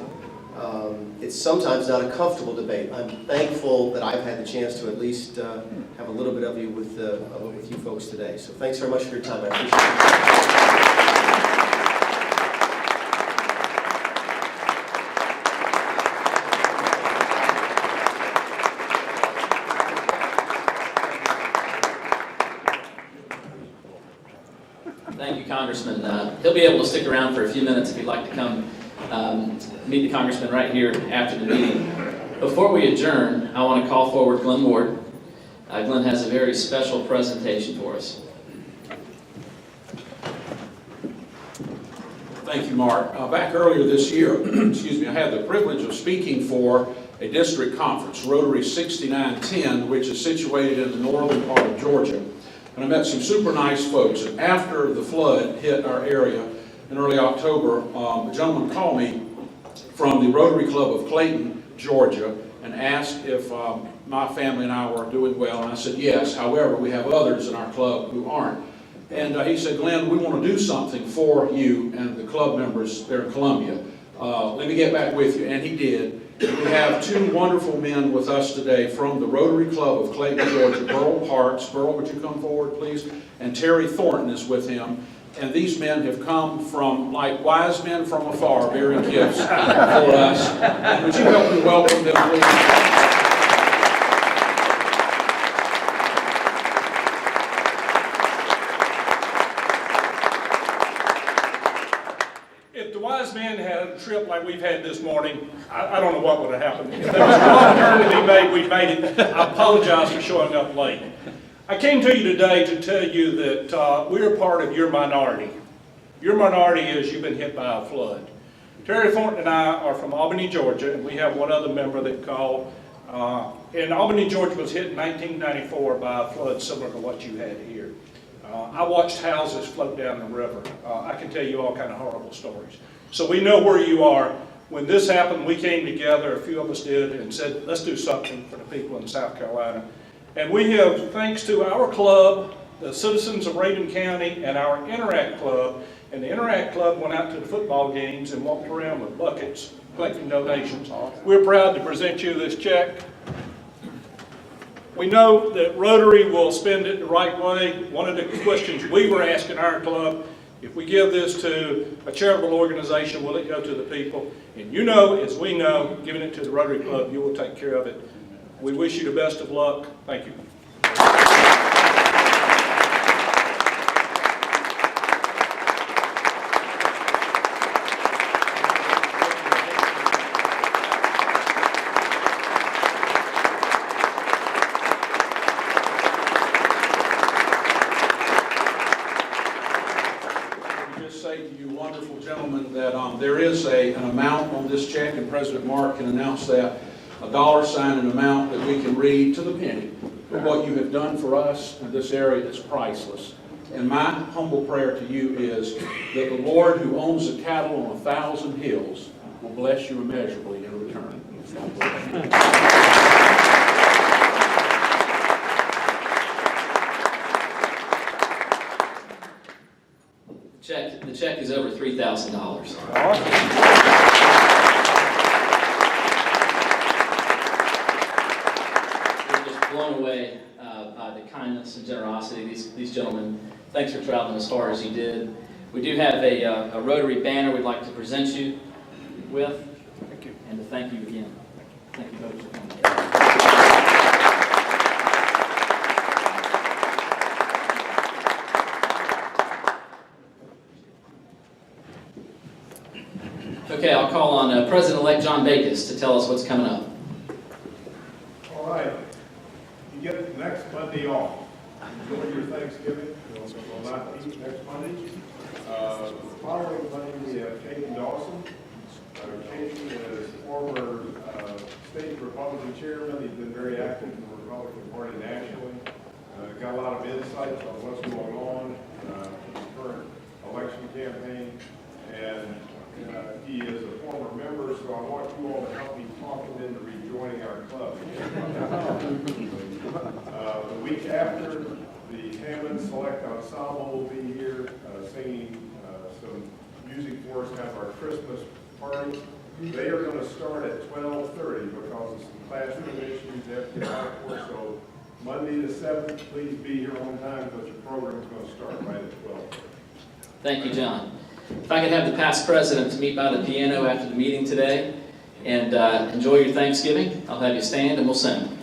It's sometimes not a comfortable debate. I'm thankful that I've had the chance to at least have a little bit of you with you folks today. So thanks very much for your time. I appreciate it. Thank you, Congressman. He'll be able to stick around for a few minutes if you'd like to come meet the Congressman right here after the meeting. Before we adjourn, I want to call forward Glenn Ward. Glenn has a very special presentation for us. Thank you, Mark. Back earlier this year, excuse me, I had the privilege of speaking for a district conference, Rotary 6910, which is situated in the northern part of Georgia. And I met some super nice folks. And after the flood hit our area in early October, a gentleman called me from the Rotary Club of Clayton, Georgia, and asked if my family and I were doing well. And I said, yes. However, we have others in our club who aren't. And he said, Glenn, we want to do something for you and the club members there in Columbia. Let me get back with you. And he did. We have 2 wonderful men with us today from the Rotary Club of Clayton, Georgia. Burl Parks. Burl, would you come forward, please? And Terry Thornton is with him. And these men have come from, like wise men from afar, bearing gifts for us. And would you help me welcome them, please? Man had a trip like we've had this morning, I don't know what would have happened. If there was one turn to be made, we made it. I apologize for showing up late. I came to you today to tell you that we're part of your minority. Your minority is you've been hit by a flood. Terry Thornton and I are from Albany, Georgia, and we have one other member that called. And Albany, Georgia was hit in 1994 by a flood similar to what you had here. I watched houses float down the river. I can tell you all kind of horrible stories. So we know where you are. When this happened, we came together, a few of us did, and said, let's do something for the people in South Carolina. And we have, thanks to our club the citizens of Raven County and our Interact Club. And the Interact Club went out to the football games and walked around with buckets collecting donations. We're proud to present you this check. We know that Rotary will spend it the right way. One of the questions we were asking our club, if we give this to a charitable organization, will it go to the people? And you know, as we know, giving it to the Rotary Club, you will take care of it. We wish you the best of luck. Thank you. There is an amount on this check, and President Mark can announce that, a dollar sign, an amount that we can read to the penny for what you have done for us in this area that's priceless. And my humble prayer to you is that the Lord, who owns the cattle on 1,000 hills, will bless you immeasurably in return. The check is over $3,000. We're just blown away by the kindness and generosity of these gentlemen. Thanks for traveling as far as you did. We do have a Rotary banner we'd like to present you with. Thank you. And to thank you again. Thank you both for coming. Okay, I'll call on President-elect John Backus to tell us what's coming up. All right. You get next Monday off. Enjoy your Thanksgiving. We'll not eat next Monday. The following Monday, we have Katie Dawson. Katie is former state Republican chairman. He's been very active in the Republican Party nationally. Got a lot of insights on what's going on in the current election campaign. And he is a former member, so I want you all to help me talk him into rejoining our club. The week after, the Hammond Select Ensemble will be here singing some music for us, kind of our Christmas party. They are going to start at 12:30 because of some classroom issues they have to get out for. So Monday the 7th, please be here on time because your program is going to start right at 12. Thank you, John. If I could have the past president to meet by the piano after the meeting today and enjoy your Thanksgiving, I'll have you stand and we'll sing.